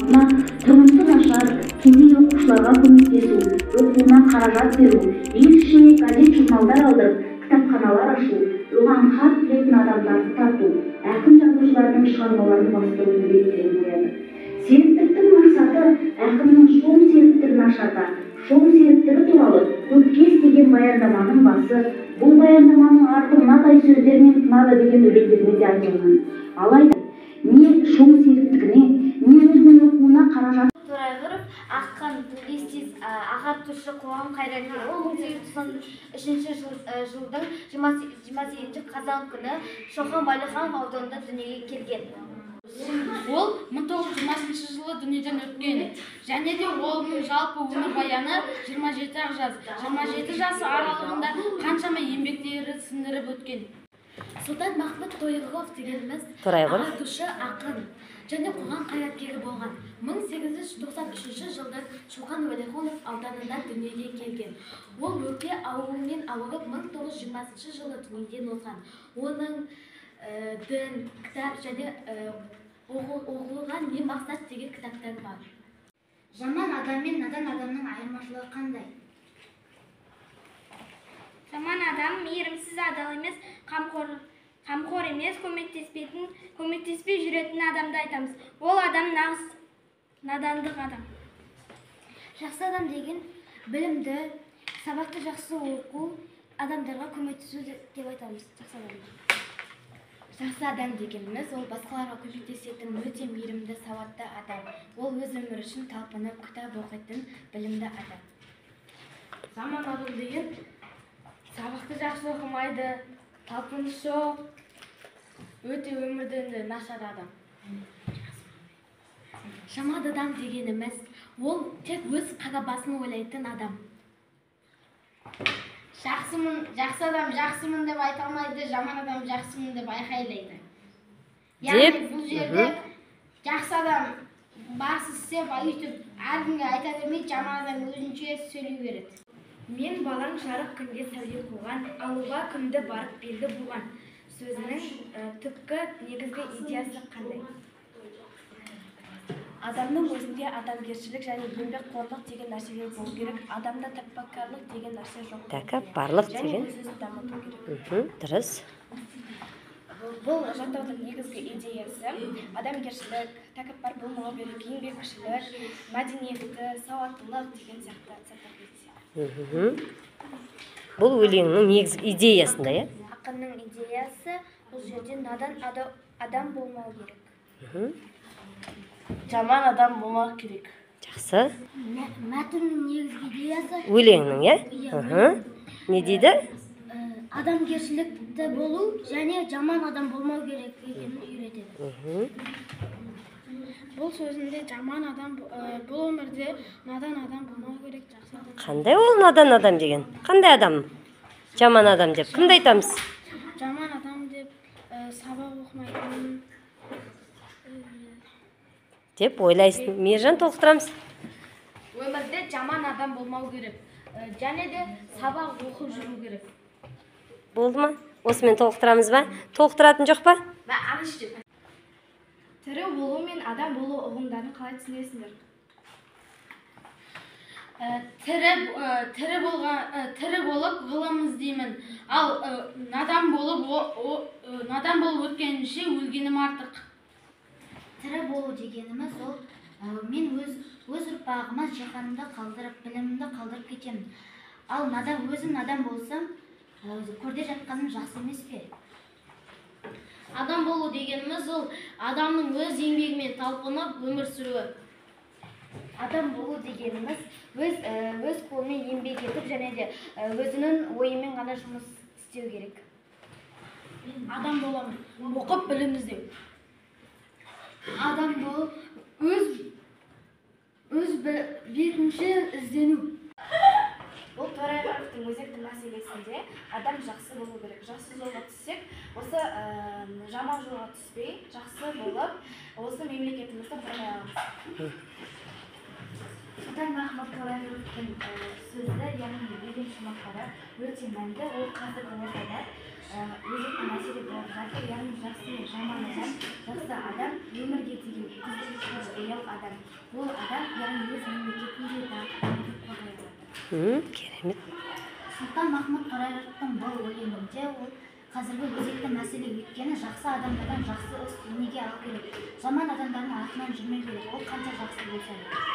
халқына тұрмысы нашар кедей оқушыларға көмектесу, оқуына қаражат беру, ел ішіне газет журналдар алдырып, кітапханалар ашу, оған хат білетін адамдарды тарту, ақын жазушылардың шығармаларын бастыру міндеттерін қояды. Серіктіктің мақсаты ақынның шоң серіктігін ашады. Шоң серіктігі туралы көпке естіген баяндаманың басы, бұл баяндаманың арты мынадай сөздермен тынады деген өлеңдерде айтылған. Алайда не шоң серіктігіне, не өзінің оқуына қаражат. Торайғыров ақын, публицист, ағартушы, қоғам қайраткері. Ол 1993 жылдың 28 қазан күні Шоқан Уәлиханов ауданында дүниеге келген. Ол 1920 жылы дүниеден өткен, және де оның жалпы өмірбаяны 27 жас. 27 жасы аралығында қаншама еңбектері сіңіріп өткен. Сұлтан Махмұт Торайғыров дегеніміз ағартушы, ақын және қоғам қайраткері болған. 1893 жылдан Шоқан Уәлиханов ауданында дүниеге келген. Ол өкпе ауруымен ауырып 1920 жылы дүниеден озған. Оның дін, кітап және оқылған не мақсат деген кітаптар бар. Жаман адам мен надан адамның айырмашылығы қандай? Жаман адам мейірімсіз, адал емес, қамқор емес, көмектеспей жүретін адамды айтамыз. Ол адам нағыз надандық адам. Жақсы адам деген білімді, сабақты жақсы оқу, адамдарға көмектесу деп айтамыз. Жақсы адам. Жақсы адам дегеніміз ол басқаларға көмектесетін өте мейірімді, сауатты адам. Ол өз өмірі үшін талпынып, кітап оқитын білімді адам. Жаман адам деген сабақты жақсы оқымайды, талпынышы жоқ, өте өмірден нашар адам. Жаман адам дегеніміз ол тек өз қара басын ойлайтын адам. Жақсы адам жақсымын деп айта алмайды, жаман адам жақсымын деп айқайлайды. Яғни бұл жерде жақсы адам басы істеп, өйтіп әркімге айта бермейді, жаман адам өзінше сөйлей береді. Мен балаң жарық күнде сәуле қуған, алуға күнді барып белгі буған. Сөзінің түпкі негізгі идеясы қандай? Адамның өзінде адамгершілік және еңбекқорлық деген нәрселер болу керек. Адамда тәкаппарлық деген нәрсе жоқ. Тәкаппарлық деген? Өзін дамыту керек. Дұрыс. Бұл жаттаудың негізгі идеясы адамгершілік, тәкаппар болмау керек, еңбекшілік, мәдениетті, сауаттылық деген сияқты. Бұл өлеңнің негізгі идеясында, е? Ақынның идеясы бұл жерде надан адам болмау керек. Жаман адам болмау керек. Жақсы. Мәтіннің негізгі идеясы Өлеңнің, е? Не дейді? адамгершілікті болу және жаман адам болмау керек екенін үйретеді. Бұл сөзінде жаман адам, бұл өмірде надан адам болмау керек, жақсы адам. Қандай ол надан адам деген? Қандай адам? Жаман адам деп кімді айтамыз? Жаман адам деп сабақ оқымайтын деп ойлайсың. Мейіржан, толықтырамыз. Өмірде жаман адам болмау керек. Және де сабақ оқып жүру керек. Болды ма? Осымен толықтырамыз ба? Толықтыратын жоқ па? Тірі болу мен адам болу ұғымдарын қалай түсінесіңдер? Тірі болып ғылым іздеймін. Ал надан болып өткенше өлгенім артық. Тірі болу дегеніміз ол мен өз ұрпағыма жиһанымды қалдырып, білімімді қалдырып кетемін. Ал өзім надан болсам, көрде жатқаным жақсы емес пе? Адам болу дегеніміз ол адамның өз еңбегімен талпынып өмір сүруі. Адам болу дегеніміз өз қолымен еңбек етіп және де өзінің ойымен ғана жұмыс істеу керек. Адам боламын, оқып білім іздеу. Адам болу өз бетінше іздену. Бұл Торайғыровтың өзекті мәселесінде адам жақсы болу керек. Жақсы жолға түссек, осы жаман жолға түспей, жақсы болып, осы мемлекетімізді құрмай аламыз. Сұлтан Махмұт Қорайұлының сөзі, яғни өлең шумақтары өте мәнді. Ол қазіргі ортада өзекті мәселе болып жатыр. Яғни жақсы мен жаман адам, жақсы адам өмірге деген қызығушылық адам. Ол адам яғни өз мемлекетінде дамытып қорғайды. Керемет. Сұлтан-Махмұт Торайғыровтың бұл өлеңінде ол қазіргі өзекті мәселе өйткені жақсы адамдардан жақсы іс өнеге алу керек. Жаман адамдардың артынан жүрмеу керек. Ол қанша жақсы болса да.